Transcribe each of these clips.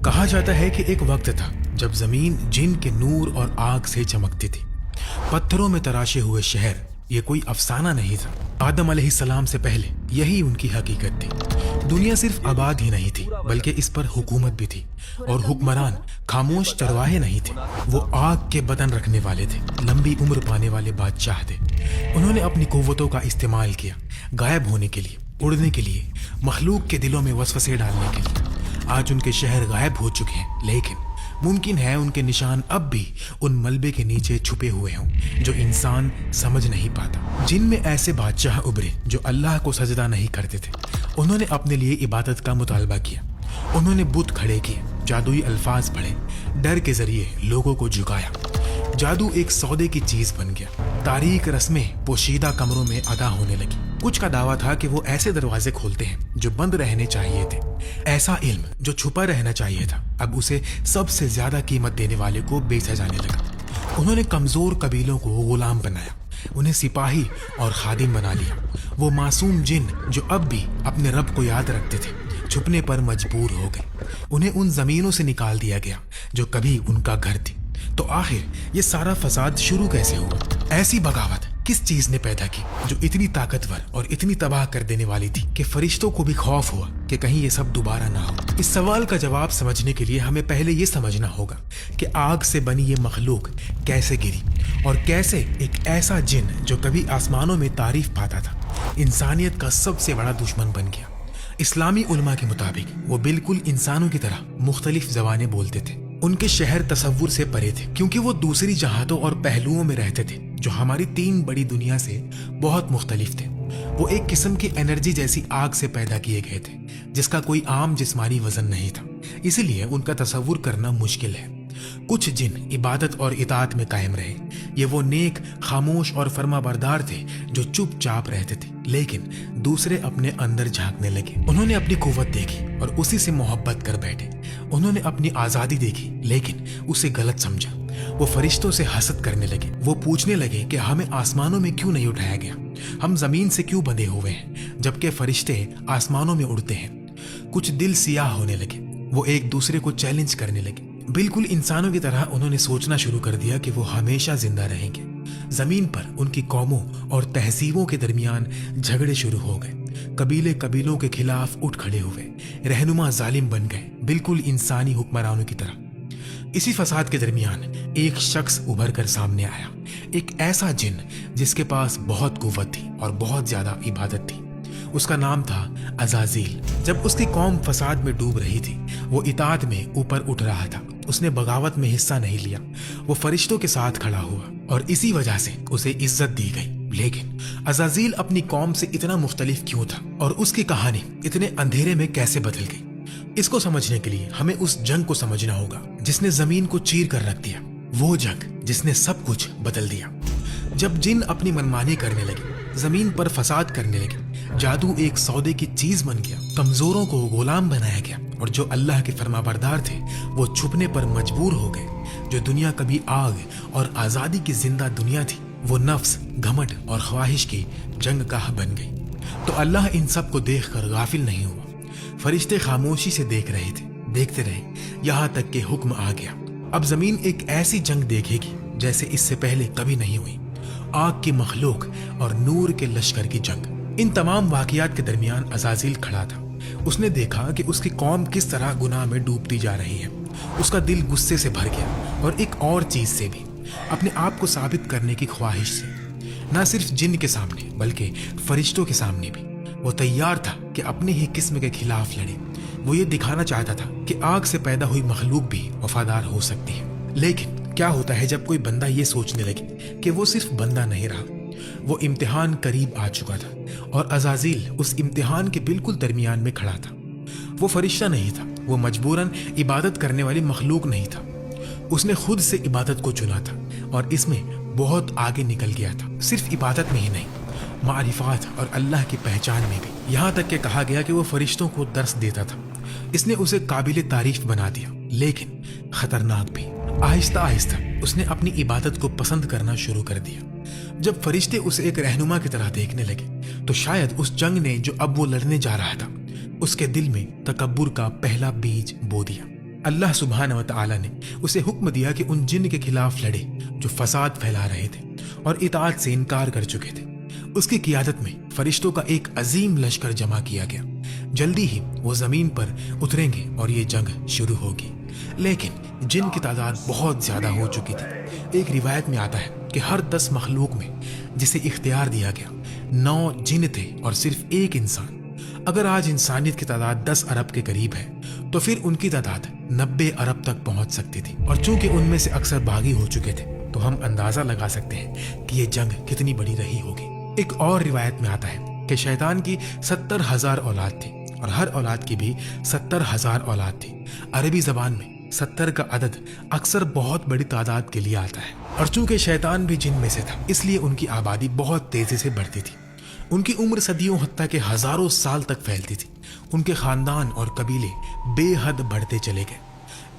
کہا جاتا ہے کہ ایک وقت تھا جب زمین جن کے نور اور آگ سے چمکتی تھی، پتھروں میں تراشے ہوئے شہر یہ کوئی افسانہ نہیں تھا۔ آدم علیہ السلام سے پہلے یہی ان کی حقیقت تھی۔ دنیا صرف آباد ہی نہیں تھی بلکہ اس پر حکومت بھی تھی، اور حکمران خاموش چرواہے نہیں تھے، وہ آگ کے بدن رکھنے والے تھے، لمبی عمر پانے والے بادشاہ تھے۔ انہوں نے اپنی قوتوں کا استعمال کیا، غائب ہونے کے لیے، اڑنے کے لیے، مخلوق کے دلوں میں وسوسے ڈالنے کے لیے۔ آج ان کے شہر غائب ہو چکے ہیں، لیکن ممکن ہے ان کے نشان اب بھی ان ملبے کے نیچے چھپے ہوئے ہوں جو انسان سمجھ نہیں پاتا۔ جن میں ایسے بادشاہ ابھرے جو اللہ کو سجدہ نہیں کرتے تھے، انہوں نے اپنے لیے عبادت کا مطالبہ کیا، انہوں نے بت کھڑے کیے، جادوئی الفاظ پڑھے، ڈر کے ذریعے لوگوں کو جھکایا۔ جادو ایک سودے کی چیز بن گیا، تاریک رسمیں پوشیدہ کمروں میں ادا ہونے لگی۔ کچھ کا دعویٰ تھا کہ وہ ایسے دروازے کھولتے ہیں جو بند رہنے چاہیے تھے، ایسا علم جو چھپا رہنا چاہیے تھا اب اسے سب سے زیادہ قیمت دینے والے کو بیچا جانے لگا۔ انہوں نے کمزور قبیلوں کو غلام بنایا، انہیں سپاہی اور خادم بنا لیا۔ وہ معصوم جن جو اب بھی اپنے رب کو یاد رکھتے تھے چھپنے پر مجبور ہو گئے، انہیں ان زمینوں سے نکال دیا گیا جو کبھی ان کا گھر تھی۔ تو آخر یہ سارا فساد شروع کیسے ہوا؟ ایسی بغاوت کس چیز نے پیدا کی جو اتنی طاقتور اور اتنی تباہ کر دینے والی تھی کہ فرشتوں کو بھی خوف ہوا کہ کہیں یہ سب دوبارہ نہ ہو؟ اس سوال کا جواب سمجھنے کے لیے ہمیں پہلے یہ سمجھنا ہوگا کہ آگ سے بنی یہ مخلوق کیسے گری، اور کیسے ایک ایسا جن جو کبھی آسمانوں میں تعریف پاتا تھا انسانیت کا سب سے بڑا دشمن بن گیا۔ اسلامی علماء کے مطابق وہ بالکل انسانوں کی طرح مختلف زبانیں بولتے تھے۔ ان کے شہر تصور سے پرے تھے کیونکہ وہ دوسری جہاتوں اور پہلوؤں میں رہتے تھے جو ہماری 3 بڑی دنیا سے بہت مختلف تھے۔ وہ ایک قسم کی انرجی جیسی آگ سے پیدا کیے گئے تھے جس کا کوئی عام جسمانی وزن نہیں تھا، اسی لیے ان کا تصور کرنا مشکل ہے۔ کچھ جن عبادت اور اطاعت میں قائم رہے، یہ وہ نیک، خاموش اور فرما بردار تھے جو چپ چاپ رہتے تھے، لیکن دوسرے اپنے اندر جھانکنے لگے۔ انہوں نے اپنی قوت دیکھی اور اسی سے محبت کر بیٹھے۔ انہوں نے اپنی آزادی دیکھی لیکن اسے غلط سمجھا۔ وہ فرشتوں سے حسد کرنے لگے، وہ پوچھنے لگے کہ ہمیں آسمانوں میں کیوں نہیں اٹھایا گیا، ہم زمین سے کیوں بندھے ہوئے ہیں جبکہ فرشتے آسمانوں میں اڑتے ہیں۔ کچھ دل سیاہ ہونے لگے، وہ ایک دوسرے کو چیلنج کرنے لگے۔ بالکل انسانوں کی طرح انہوں نے سوچنا شروع کر دیا کہ وہ ہمیشہ زندہ رہیں گے۔ زمین پر ان کی قوموں اور تہذیبوں کے درمیان جھگڑے شروع ہو گئے، قبیلے قبیلوں کے خلاف اٹھ کھڑے ہوئے، رہنما ظالم بن گئے، بالکل انسانی حکمرانوں کی طرح۔ اسی فساد کے درمیان ایک شخص ابھر کر سامنے آیا، ایک ایسا جن جس کے پاس بہت قوت تھی اور بہت زیادہ عبادت تھی۔ اس کا نام تھا عزازیل۔ جب اس کی قوم فساد میں ڈوب رہی تھی، وہ اطاعت میں اوپر اٹھ رہا تھا، اس نے بغاوت میں حصہ نہیں لیا، وہ فرشتوں کے ساتھ کھڑا ہوا اور اسی وجہ سے اسے عزت دی گئی۔ لیکن عزازیل اپنی قوم سے اتنا مختلف کیوں تھا اور اس کی کہانی اتنے اندھیرے میں کیسے بدل گئی؟ اس کو سمجھنے کے لیے ہمیں اس جنگ کو سمجھنا ہوگا جس نے زمین کو چیر کر رکھ دیا، وہ جنگ جس نے سب کچھ بدل دیا۔ جب جن اپنی منمانی کرنے لگے، زمین پر فساد کرنے لگے، جادو ایک سودے کی چیز بن گیا، کمزوروں کو غلام بنایا گیا، اور جو اللہ کے فرما بردار تھے وہ چھپنے پر مجبور ہو گئے۔ جو دنیا کبھی آگ اور آزادی کی زندہ دنیا تھی، وہ نفس، گھمنڈ اور خواہش کی جنگ گاہ بن گئی۔ تو اللہ ان سب کو دیکھ کر غافل نہیں ہوا۔ فرشتے خاموشی سے دیکھ رہے تھے، دیکھتے رہے، یہاں تک کہ حکم آ گیا۔ اب زمین ایک ایسی جنگ دیکھے گی جیسے اس سے پہلے کبھی نہیں ہوئی، آگ کی مخلوق اور نور کے لشکر کی جنگ۔ ان تمام واقعات کے درمیان عزازیل کھڑا تھا۔ اس نے دیکھا کہ اس کی قوم کس طرح گناہ میں ڈوبتی جا رہی ہے۔ اس کا دل غصے سے بھر گیا، اور ایک اور چیز سے بھی، اپنے آپ کو ثابت کرنے کی خواہش سے۔ نہ صرف جن کے سامنے بلکہ فرشتوں کے سامنے بھی وہ تیار تھا کہ اپنی ہی قسم کے خلاف لڑے۔ وہ یہ دکھانا چاہتا تھا کہ آگ سے پیدا ہوئی مخلوق بھی وفادار ہو سکتی ہے۔ لیکن کیا ہوتا ہے جب کوئی بندہ یہ سوچنے لگے کہ وہ صرف بندہ نہیں رہا، وہ امتحان قریب آ چکا تھا، اور عزازیل اس امتحان کے بالکل درمیان میں کھڑا تھا۔ وہ فرشتہ نہیں تھا، وہ مجبوراً عبادت کرنے والی مخلوق نہیں تھا، اس نے خود سے عبادت کو چنا تھا، اور اس میں بہت آگے نکل گیا تھا۔ صرف عبادت میں ہی نہیں، معرفات اور اللہ کی پہچان میں بھی، یہاں تک کہ کہا گیا کہ وہ فرشتوں کو درس دیتا تھا۔ اس نے اسے قابل تعریف بنا دیا، لیکن خطرناک بھی۔ آہستہ آہستہ اس نے اپنی عبادت کو پسند کرنا شروع کر دیا۔ جب فرشتے اسے ایک رہنما کی طرح دیکھنے لگے تو شاید اس جنگ نے جو اب وہ لڑنے جا رہا تھا اس کے دل میں تکبر کا پہلا بیج بو دیا۔ اللہ سبحانہ و تعالی نے اسے حکم دیا کہ ان جن کے خلاف لڑے جو فساد پھیلا رہے تھے اور اطاعت سے انکار کر چکے تھے۔ اس کی قیادت میں فرشتوں کا ایک عظیم لشکر جمع کیا گیا۔ جلدی ہی وہ زمین پر اتریں گے اور یہ جنگ شروع ہوگی، لیکن جن کی تعداد بہت زیادہ ہو چکی تھی۔ ایک روایت میں آتا ہے کہ ہر 10 مخلوق میں جسے اختیار دیا گیا 9 جن تھے اور صرف ایک انسان۔ اگر آج انسانیت کی تعداد 10 ارب کے قریب ہے تو پھر ان کی تعداد 90 ارب تک پہنچ سکتی تھی، اور چونکہ ان میں سے اکثر باغی ہو چکے تھے تو ہم اندازہ لگا سکتے ہیں کہ یہ جنگ کتنی بڑی رہی ہوگی۔ ایک اور روایت میں آتا ہے کہ شیطان کی 70,000 اولاد تھی اور ہر اولاد کی بھی 70,000 اولاد تھی۔ عربی زبان میں 70 کا عدد اکثر بہت بڑی تعداد کے لیے آتا ہے، اور چونکہ شیطان بھی جن میں سے تھا اس لیے ان کی آبادی بہت تیزی سے بڑھتی تھی۔ ان کی عمر صدیوں حتیٰ کہ ہزاروں سال تک پھیلتی تھی۔ ان کے خاندان اور قبیلے بے حد بڑھتے چلے گئے۔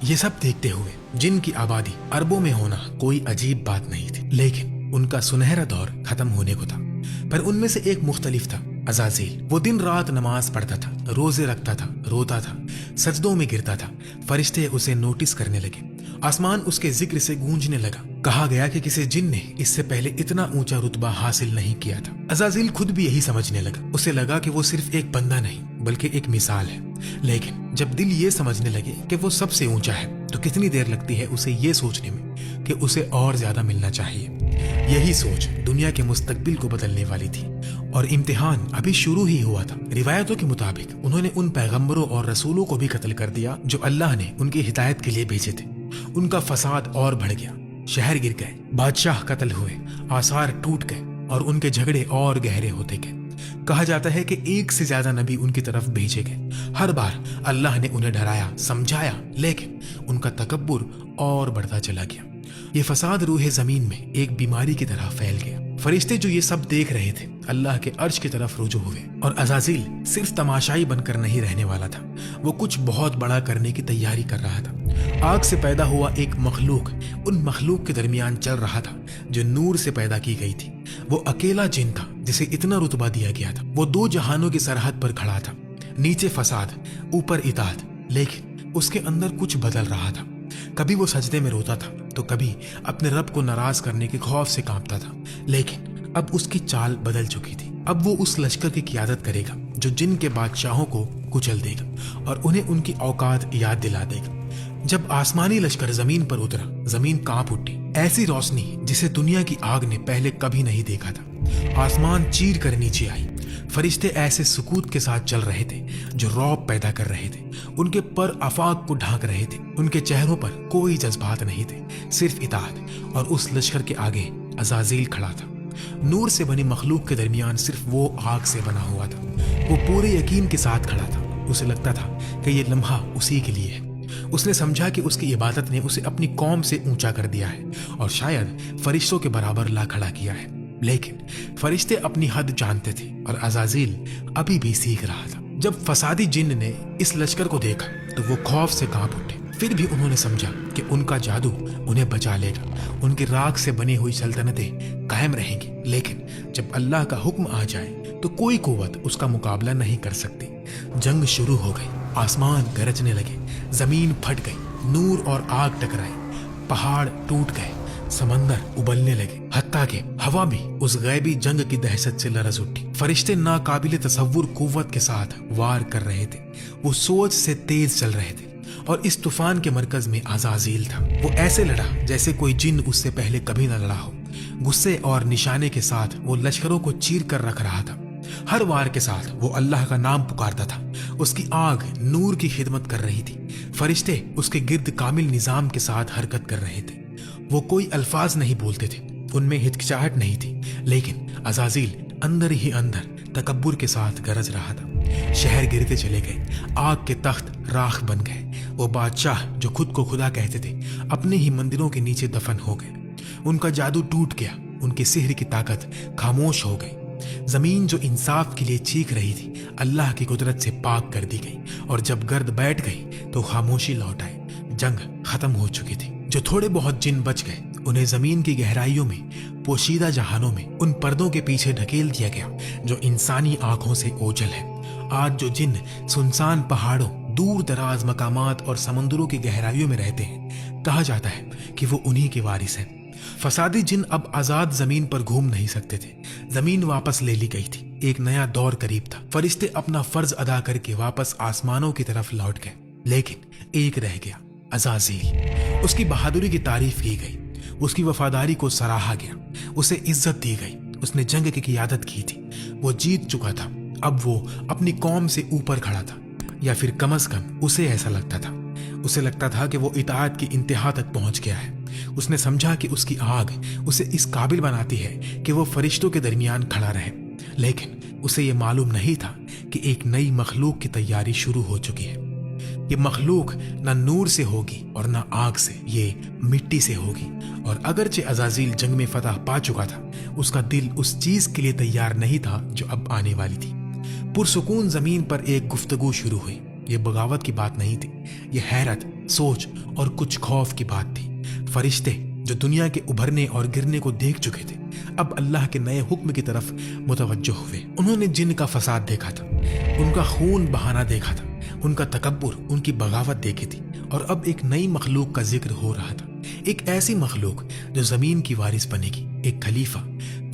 یہ سب دیکھتے ہوئے جن کی آبادی اربوں میں ہونا کوئی عجیب بات نہیں تھی، لیکن ان کا سنہرا دور ختم ہونے کو تھا۔ پر ان میں سے ایک مختلف تھا، عزازیل۔ وہ دن رات نماز پڑھتا تھا، روزے رکھتا تھا، روتا تھا، سجدوں میں گرتا تھا۔ فرشتے اسے نوٹس کرنے لگے، آسمان اس کے ذکر سے گونجنے لگا۔ کہا گیا کہ کسی جن نے اس سے پہلے اتنا اونچا رتبہ حاصل نہیں کیا تھا۔ عزازیل خود بھی یہی سمجھنے لگا۔ اسے لگا کہ وہ صرف ایک بندہ نہیں بلکہ ایک مثال ہے، لیکن جب دل یہ سمجھنے لگے کہ وہ سب سے اونچا ہے تو کتنی دیر لگتی ہے اسے یہ سوچنے میں کہ اسے اور زیادہ ملنا چاہیے۔ یہی سوچ دنیا کے مستقبل کو بدلنے والی تھی، اور امتحان ابھی شروع ہی ہوا تھا۔ روایتوں کے مطابق انہوں نے ان پیغمبروں اور رسولوں کو بھی قتل کر دیا جو اللہ نے ان کی ہدایت کے لیے بھیجے تھے۔ ان کا فساد اور بڑھ گیا، شہر گر گئے، بادشاہ قتل ہوئے، آثار ٹوٹ گئے اور ان کے جھگڑے اور گہرے ہوتے گئے۔ کہا جاتا ہے کہ 1 سے زیادہ نبی ان کی طرف بھیجے گئے۔ ہر بار اللہ نے انہیں ڈرایا، سمجھایا، لیکن ان کا تکبر اور بڑھتا چلا گیا۔ یہ فساد روح زمین میں ایک بیماری کی طرح پھیل گیا۔ فرشتے جو یہ سب دیکھ رہے تھے اللہ کے عرش کی طرف رجوع ہوئے، اور عزازیل صرف تماشائی بن کر نہیں رہنے والا تھا، وہ کچھ بہت بڑا کرنے کی تیاری کر رہا تھا۔ آگ سے پیدا ہوا ایک مخلوق ان مخلوق کے درمیان چل رہا تھا جو نور سے پیدا کی گئی تھی۔ وہ اکیلا جن تھا جسے اتنا رتبہ دیا گیا تھا۔ وہ 2 جہانوں کی سرحد پر کھڑا تھا، نیچے فساد، اوپر اطاعت، لیکن اس کے اندر کچھ بدل رہا تھا۔ کبھی وہ سجدے میں روتا تھا تو کبھی اپنے رب کو ناراض کرنے کے خوف سے کانپتا تھا، لیکن اب اس کی چال بدل چکی تھی۔ اب وہ اس لشکر کی قیادت کرے گا جو جن کے بادشاہوں کو کچل دے گا اور انہیں ان کی اوقات یاد دلا دے گا۔ جب آسمانی لشکر زمین پر اترا، زمین کانپ اٹھی۔ ایسی روشنی جسے دنیا کی آگ نے پہلے کبھی نہیں دیکھا تھا۔ آسمان چیر کر نیچے آئی۔ فرشتے ایسے سکوت کے ساتھ چل رہے تھے جو رعب پیدا کر رہے تھے۔ ان کے پر آفاق کو ڈھانک رہے تھے۔ ان کے چہروں پر کوئی جذبات نہیں تھے، صرف اطاعت۔ اور اس لشکر کے آگے عزازیل کھڑا تھا۔ نور سے بنی مخلوق کے درمیان صرف وہ آگ سے بنا ہوا تھا۔ وہ پورے یقین کے ساتھ کھڑا تھا۔ اسے لگتا تھا کہ یہ لمحہ اسی کے لیے ہے۔ اس نے سمجھا کہ اس کی عبادت نے اسے اپنی قوم سے اونچا کر دیا ہے اور شاید فرشتوں کے برابر لا کھڑا کیا ہے، لیکن فرشتے اپنی حد جانتے تھے اور عزازیل ابھی بھی سیکھ رہا تھا۔ جب فسادی جن نے اس لشکر کو دیکھا تو وہ خوف سے کانپ اٹھے۔ پھر بھی انہوں نے سمجھا کہ ان کا جادو انہیں بچا لے گا، ان کی راکھ سے بنی ہوئی سلطنتیں قائم رہیں گی، لیکن جب اللہ کا حکم آ جائے تو کوئی قوت اس کا مقابلہ نہیں کر سکتی۔ جنگ شروع ہو گئی، آسمان گرجنے لگے، زمین پھٹ گئی، نور اور آگ ٹکرائی، پہاڑ ٹوٹ گئے، سمندر ابلنے لگے، حتیٰ کہ ہوا بھی اس غیبی جنگ کی دہشت سے لرز اٹھی۔ فرشتے ناقابل تصور قوت کے ساتھ وار کر رہے تھے، وہ سوچ سے تیز چل رہے تھے، اور اس طوفان کے مرکز میں عزازیل تھا۔ وہ ایسے لڑا جیسے کوئی جن اس سے پہلے کبھی نہ لڑا ہو۔ غصے اور نشانے کے ساتھ وہ لشکروں کو چیر کر رکھ رہا تھا۔ ہر وار کے ساتھ وہ اللہ کا نام پکارتا تھا۔ اس کی آگ نور کی خدمت کر رہی تھی، فرشتے اس کے گرد کامل نظام کے ساتھ حرکت کر رہے تھے۔ وہ کوئی الفاظ نہیں بولتے تھے، ان میں ہچکچاہٹ نہیں تھی، لیکن عزازیل اندر ہی اندر تکبر کے ساتھ گرج رہا تھا۔ شہر گرتے چلے گئے، آگ کے تخت راکھ بن گئے۔ وہ بادشاہ جو خود کو خدا کہتے تھے اپنے ہی مندروں کے نیچے دفن ہو گئے۔ ان کا جادو ٹوٹ گیا، ان کی سحر کی طاقت خاموش ہو گئی۔ زمین جو انصاف کے لیے چیخ رہی تھی اللہ کی قدرت سے پاک کر دی گئی، اور جب گرد بیٹھ گئی تو خاموشی لوٹ آئی۔ جنگ ختم ہو چکی تھی۔ جو تھوڑے بہت جن بچ گئے انہیں زمین کی گہرائیوں میں پوشیدہ جہانوں میں ان پردوں کے پیچھے ڈھکیل دیا گیا جو انسانی آنکھوں سے اوجھل ہے۔ آج جو جن سنسان پہاڑوں، دور دراز مقامات اور سمندروں کی گہرائیوں میں رہتے ہیں، کہا جاتا ہے کہ وہ انہی کے وارث ہیں۔ فسادی جن اب آزاد زمین پر گھوم نہیں سکتے تھے، زمین واپس لے لی گئی تھی، ایک نیا دور قریب تھا۔ فرشتے اپنا فرض ادا کر کے واپس آسمانوں کی طرف لوٹ گئے، لیکن ایک رہ گیا، عزازیل۔ اس کی بہادری کی تعریف کی گئی، اس کی وفاداری کو سراہا گیا، اسے عزت دی گئی۔ اس نے جنگ کی قیادت کی تھی، وہ جیت چکا تھا، اب وہ اپنی قوم سے اوپر کھڑا تھا، یا پھر کم از کم اسے ایسا لگتا تھا۔ اسے لگتا تھا کہ وہ اطاعت کی انتہا تک پہنچ گیا ہے۔ اس نے سمجھا کہ اس کی آگ اسے اس قابل بناتی ہے کہ وہ فرشتوں کے درمیان کھڑا رہے، لیکن اسے یہ معلوم نہیں تھا کہ ایک نئی مخلوق کی تیاری شروع ہو چکی ہے۔ یہ مخلوق نہ نور سے ہوگی اور نہ آگ سے، یہ مٹی سے ہوگی۔ اور اگرچہ عزازیل جنگ میں فتح پا چکا تھا، اس کا دل اس چیز کے لیے تیار نہیں تھا جو اب آنے والی تھی۔ پرسکون زمین پر ایک گفتگو شروع ہوئی۔ یہ بغاوت کی بات نہیں تھی، یہ حیرت، سوچ اور کچھ خوف کی بات تھی۔ فرشتے جو دنیا کے ابھرنے اور گرنے کو دیکھ چکے تھے، اب اللہ کے نئے حکم کی طرف متوجہ ہوئے۔ انہوں نے جن کا فساد دیکھا تھا، ان کا خون بہانا دیکھا تھا، ان کا تکبر، ان کی بغاوت دیکھی تھی، اور اب ایک نئی مخلوق کا ذکر ہو رہا تھا، ایک ایسی مخلوق جو زمین کی وارث بنے گی، ایک خلیفہ۔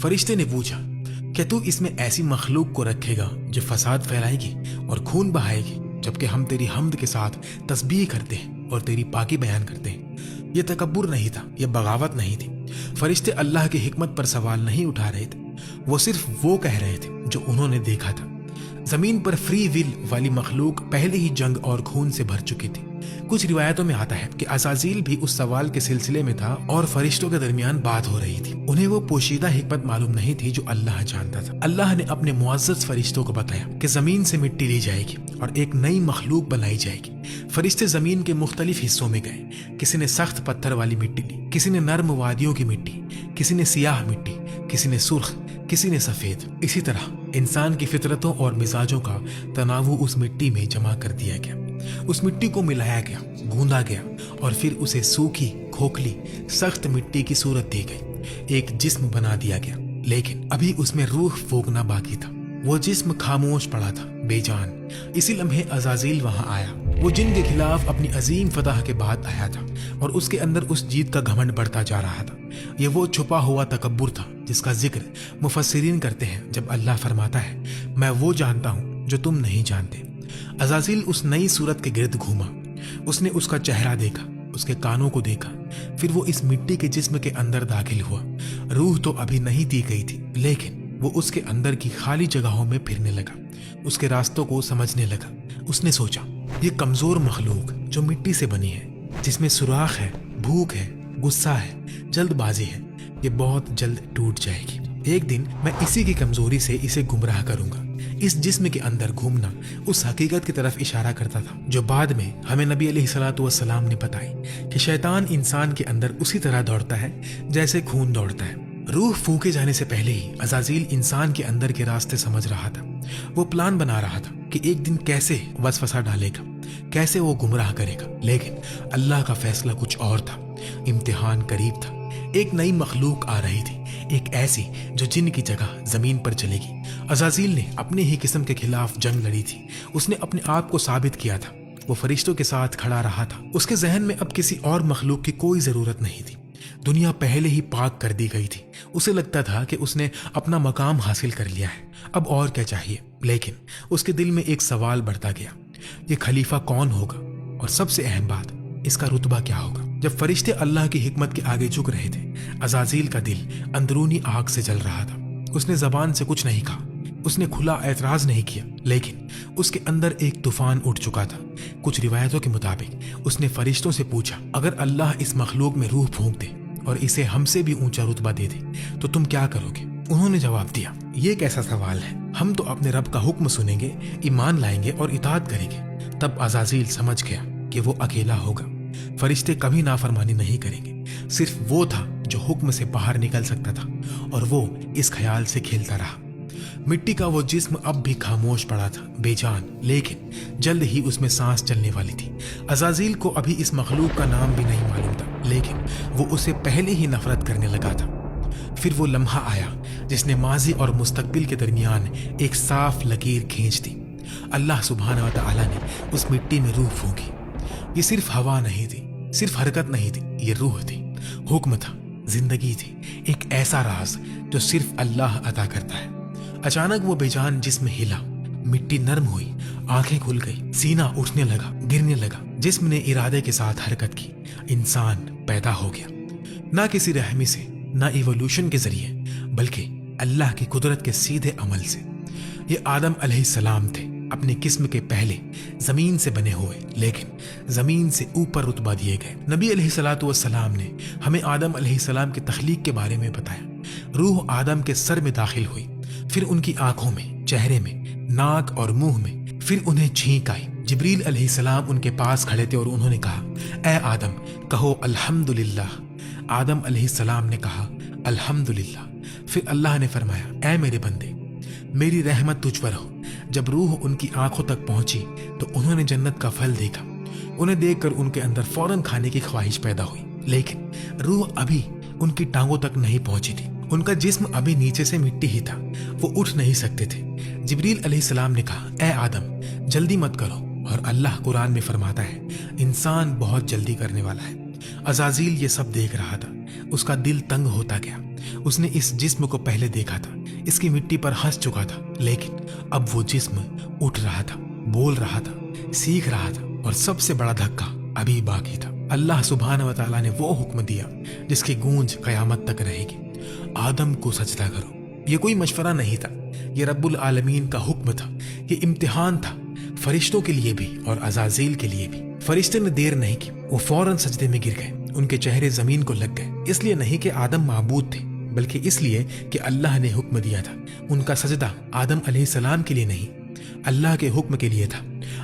فرشتے نے پوچھا، کیا تو اس میں ایسی مخلوق کو رکھے گا جو فساد پھیلائے گی اور خون بہائے گی، جبکہ ہم تیری حمد کے ساتھ تسبیح کرتے ہیں اور تیری پاکی بیان کرتے ہیں؟ یہ تکبر نہیں تھا، یہ بغاوت نہیں تھی۔ فرشتے اللہ کی حکمت پر سوال نہیں اٹھا رہے تھے، وہ صرف وہ کہہ رہے تھے جو انہوں نے دیکھا تھا۔ زمین پر فری ول والی مخلوق پہلے ہی جنگ اور خون سے بھر چکی تھی۔ کچھ روایتوں میں آتا ہے کہ عزازیل بھی اس سوال کے سلسلے میں تھا اور فرشتوں کے درمیان بات ہو رہی تھی۔ انہیں وہ پوشیدہ حکمت معلوم نہیں تھی جو اللہ جانتا تھا۔ اللہ نے اپنے معزز فرشتوں کو بتایا کہ زمین سے مٹی لی جائے گی اور ایک نئی مخلوق بنائی جائے گی۔ فرشتے زمین کے مختلف حصوں میں گئے، کسی نے سخت پتھر والی مٹی لی، کسی نے نرم وادیوں کی مٹی، کسی نے سیاہ مٹی، کسی نے سرخ، کسی نے سفید۔ اسی طرح انسان کی فطرتوں اور مزاجوں کا تنوع اس مٹی میں جمع کر دیا گیا۔ اس مٹی کو ملایا گیا، گوندا گیا، اور پھر اسے سوکھی، کھوکھلی، سخت مٹی کی صورت دی گئی، ایک جسم بنا دیا گیا۔ لیکن ابھی اس میں روح پھونکنا باقی تھا۔ وہ جسم خاموش پڑا تھا، بے جان۔ اسی لمحے عزازیل وہاں آیا۔ وہ جن کے خلاف اپنی عظیم فتح کے بعد آیا تھا، اور اس کے اندر اس جیت کا گھمنڈ بڑھتا جا رہا تھا۔ یہ وہ چھپا ہوا تکبر تھا جس کا ذکر مفسرین کرتے ہیں جب اللہ فرماتا ہے، میں وہ جانتا ہوں جو تم نہیں جانتے۔ عزازیل اس نئی صورت کے گرد گھوما، اس نے اس کا چہرہ دیکھا، اس کے کانوں کو دیکھا، پھر وہ اس مٹی کے جسم کے اندر داخل ہوا۔ روح تو ابھی نہیں دی گئی تھی، لیکن وہ اس کے اندر کی خالی جگہوں میں پھرنے لگا، اس کے راستوں کو سمجھنے لگا۔ اس نے سوچا، یہ کمزور مخلوق جو مٹی سے بنی ہے، جس میں سوراخ ہے، بھوک ہے، غصہ ہے، جلد بازی ہے، یہ بہت جلد ٹوٹ جائے گی۔ ایک دن میں اسی کی کمزوری سے اسے گمراہ کروں گا۔ اس جسم کے اندر گھومنا اس حقیقت کی طرف اشارہ کرتا تھا جو بعد میں ہمیں نبی علیہ الصلوۃ والسلام نے بتائی کہ شیطان انسان کے اندر اسی طرح دوڑتا ہے جیسے خون دوڑتا ہے۔ روح پھونکے جانے سے پہلے ہی عزازیل انسان کے اندر کے راستے سمجھ رہا تھا۔ وہ پلان بنا رہا تھا کہ ایک دن کیسے وسوسہ ڈالے گا، کیسے وہ گمراہ کرے گا، لیکن اللہ کا فیصلہ کچھ اور تھا۔ امتحان قریب تھا، ایک نئی مخلوق آ رہی تھی، ایک ایسی جو جن کی جگہ زمین پر چلے گی۔ عزازیل نے اپنے ہی قسم کے خلاف جنگ لڑی تھی، اس نے اپنے آپ کو ثابت کیا تھا، وہ فرشتوں کے ساتھ کھڑا رہا تھا۔ اس کے ذہن میں اب کسی اور مخلوق کی کوئی ضرورت نہیں تھی، دنیا پہلے ہی پاک کر دی گئی تھی۔ اسے لگتا تھا کہ اس نے اپنا مقام حاصل کر لیا ہے، اب اور کیا چاہیے۔ لیکن اس کے دل میں ایک سوال بڑھتا گیا، یہ خلیفہ کون ہوگا، اور سب سے اہم بات، اس کا رتبہ کیا ہوگا۔ جب فرشتے اللہ کی حکمت کے آگے جھک رہے تھے، عزازیل کا دل اندرونی آگ سے جل رہا تھا۔ اس نے زبان سے کچھ نہیں کہا، اس نے کھلا اعتراض نہیں کیا، لیکن اس کے اندر ایک طوفان اٹھ چکا تھا۔ کچھ روایتوں کے مطابق اس نے فرشتوں سے پوچھا، اگر اللہ اس مخلوق میں روح پھونک دے اور اسے ہم سے بھی اونچا رتبہ دے دے تو تم کیا کرو گے؟ انہوں نے جواب دیا، یہ کیسا سوال ہے، ہم تو اپنے رب کا حکم سنیں گے، ایمان لائیں گے اور اطاعت کریں گے۔ تب عزازیل سمجھ گیا کہ وہ اکیلا ہوگا، فرشتے کبھی نافرمانی نہیں کریں گے، صرف وہ تھا جو حکم سے باہر نکل سکتا تھا، اور وہ اس خیال سے کھیلتا رہا۔ مٹی کا وہ جسم اب بھی خاموش پڑا تھا، بے جان، لیکن جلد ہی اس میں سانس چلنے والی تھی۔ عزازیل کو ابھی اس مخلوق کا نام بھی نہیں معلوم تھا، لیکن وہ اسے پہلے ہی نفرت کرنے لگا تھا۔ پھر وہ لمحہ آیا جس نے ماضی اور مستقبل کے درمیان ایک صاف لکیر کھینچ دی۔ اللہ سبحانہ و تعالی نے اس مٹی میں روح پھونکی۔ یہ صرف ہوا نہیں تھی، صرف حرکت نہیں تھی، یہ روح تھی، حکم تھا، زندگی تھی، ایک ایسا راز جو صرف اللہ عطا کرتا ہے۔ اچانک وہ بے جان جسم ہلا، مٹی نرم ہوئی، آنکھیں کھل گئی، سینہ اٹھنے لگا، گرنے لگا، جسم نے ارادے کے ساتھ حرکت کی، انسان پیدا ہو گیا، نہ کسی رحمی سے، نہ ایوولوشن کے ذریعے، بلکہ اللہ کی قدرت کے سیدھے عمل سے۔ یہ آدم علیہ السلام تھے، اپنے قسم کے پہلے، زمین سے بنے ہوئے، لیکن زمین سے اوپر رتبہ دیے گئے۔ نبی علیہ الصلوۃ والسلام نے ہمیں آدم علیہ السلام کی تخلیق کے بارے میں بتایا۔ روح آدم کے سر میں داخل ہوئی، پھر ان کی آنکھوں میں، چہرے میں، ناک اور منہ میں، پھر انہیں چھینک آئی۔ جبریل علیہ السلام ان کے پاس کھڑے تھے اور انہوں نے کہا، اے آدم کہو الحمدللہ۔ آدم علیہ السلام نے کہا الحمدللہ۔ پھر اللہ نے فرمایا، اے میرے بندے، میری رحمت تجھ پر ہو۔ جب روح ان کی آنکھوں تک پہنچی تو انہوں نے جنت کا پھل دیکھا۔ انہیں دیکھ کر ان کے اندر فوراً کھانے کی خواہش پیدا ہوئی، لیکن روح ابھی ان کی ٹانگوں تک نہیں پہنچی تھی، ان کا جسم ابھی نیچے سے مٹی ہی تھا، وہ اٹھ نہیں سکتے تھے۔ جبریل علیہ السلام نے کہا، اے آدم جلدی مت کرو، اور اللہ قرآن میں فرماتا ہے انسان بہت جلدی کرنے والا ہے۔ عزازیل یہ سب دیکھ رہا تھا، اس کا دل تنگ ہوتا گیا۔ اس نے اس جسم کو پہلے دیکھا تھا، اس کی مٹی پر ہنس چکا تھا، لیکن اب وہ جسم اٹھ رہا تھا، بول رہا تھا، سیکھ رہا تھا، اور سب سے بڑا دھکا ابھی باقی تھا۔ اللہ سبحانہ و تعالیٰ نے وہ حکم دیا جس کی گونج قیامت تک رہے گی، آدم کو سجدہ کرو۔ یہ کوئی مشورہ نہیں تھا، یہ رب العالمین کا حکم تھا، یہ امتحان تھا، فرشتوں کے لیے بھی اور عزازیل کے لیے بھی۔ فرشتے نے دیر نہیں کی، وہ فوراً سجدے میں گر گئے، ان کے چہرے زمین کو لگ گئے، اس لیے نہیں کہ آدم معبود تھے، بلکہ اس لیے کہ اللہ نے حکم دیا تھا۔ ان کا سجدہ آدم علیہ السلام کے لیے نہیں، اللہ کے حکم کے لیے تھا۔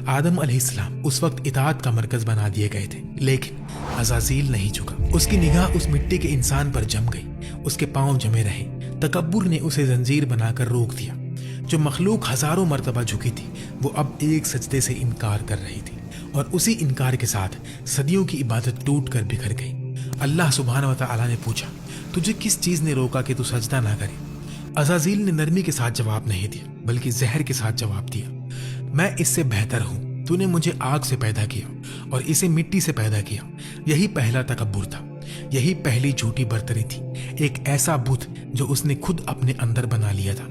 آدم علیہ السلام اس وقت اطاعت کا مرکز بنا دیے گئے تھے، لیکن عزازیل نہیں جھکا۔ اس کی نگاہ اس مٹی کے انسان پر جم گئی، اس کے پاؤں جمے رہے۔ تکبر نے اسے زنجیر بنا کر روک دیا۔ جو مخلوق ہزاروں مرتبہ جھکی تھی، وہ اب ایک سجدے سے انکار کر رہی تھی، اور اسی انکار کے ساتھ صدیوں کی عبادت ٹوٹ کر بکھر گئی۔ اللہ سبحانہ و تعالیٰ نے پوچھا، تجھے کس چیز نے روکا کہ تو سجدہ نہ کرے؟ عزازیل نے نرمی کے ساتھ جواب نہیں دیا، بلکہ زہر کے ساتھ جواب دیا، میں اس سے بہتر ہوں، تو نے مجھے آگ سے پیدا کیا اور اسے مٹی سے پیدا کیا۔ یہی پہلا تکبر تھا، یہی پہلی جھوٹی برتری تھی، ایک ایسا بت جو اس نے خود اپنے اندر بنا لیا تھا۔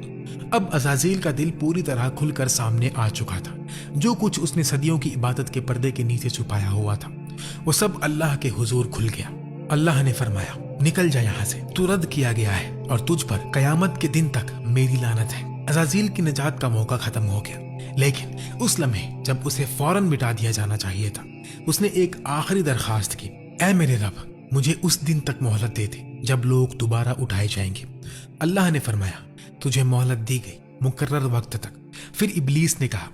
اب عزازیل کا دل پوری طرح کھل کر سامنے آ چکا تھا۔ جو کچھ اس نے صدیوں کی عبادت کے پردے کے نیچے چھپایا ہوا تھا، وہ سب اللہ کے حضور کھل گیا۔ اللہ نے فرمایا، نکل جا یہاں سے، تو رد کیا گیا ہے اور تجھ پر قیامت کے دن تک میری لعنت ہے۔ عزازیل کی نجات کا موقع ختم ہو گیا، لیکن اس لمحے جب اسے فوراً مٹا دیا جانا چاہیے تھا، اس نے ایک آخری درخواست کی، اے میرے رب مجھے اس دن تک مہلت دے دے جب لوگ دوبارہ اٹھائے جائیں گے۔ اللہ نے فرمایا، تجھے مہلت دی گئی مقرر وقت تک۔ پھر ابلیس نے کہا،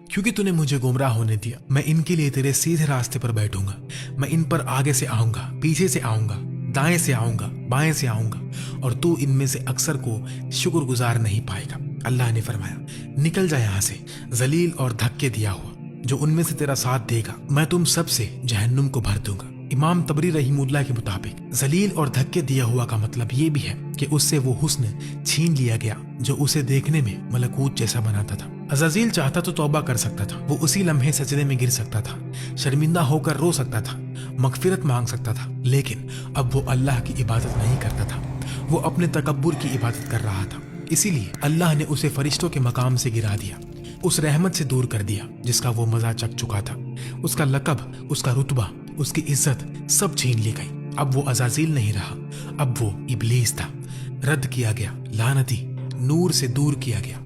کیونکہ تو نے مجھے گمراہ ہونے دیا، میں ان کے لیے تیرے سیدھے راستے پر بیٹھوں گا، میں ان پر آگے سے آؤں گا، پیچھے سے آؤں گا، دائیں سے آؤں گا، بائیں سے آؤں گا، اور تو ان میں سے اکثر کو شکر گزار نہیں پائے گا۔ اللہ نے فرمایا، نکل جا یہاں سے، ذلیل اور دھکے دیا ہوا، جو ان میں سے تیرا ساتھ دے گا میں تم سب سے جہنم کو بھر دوں گا۔ امام طبری رحیم اللہ کے مطابق ذلیل اور دھکے دیا ہوا کا مطلب یہ بھی ہے کہ اس سے وہ حسن چھین لیا گیا جو اسے دیکھنے میں ملکوت جیسا بناتا تھا۔ عزازیل چاہتا تو توبہ کر سکتا تھا، وہ اسی لمحے سجدے میں گر سکتا تھا، شرمندہ ہو کر رو سکتا تھا، مغفرت مانگ سکتا تھا، لیکن اب وہ اللہ کی عبادت نہیں کرتا تھا، وہ اپنے تکبر کی عبادت کر رہا تھا۔ اسی لیے اللہ نے اسے فرشتوں کے مقام سے گرا دیا، اس رحمت سے دور کر دیا جس کا وہ مزہ چکھ چکا تھا۔ اس کا لقب، اس کا رتبہ، اس کی عزت سب چھین لی گئی۔ اب وہ عزازیل نہیں رہا، اب وہ ابلیس تھا، رد کیا گیا، لعنتی، نور سے دور کیا گیا۔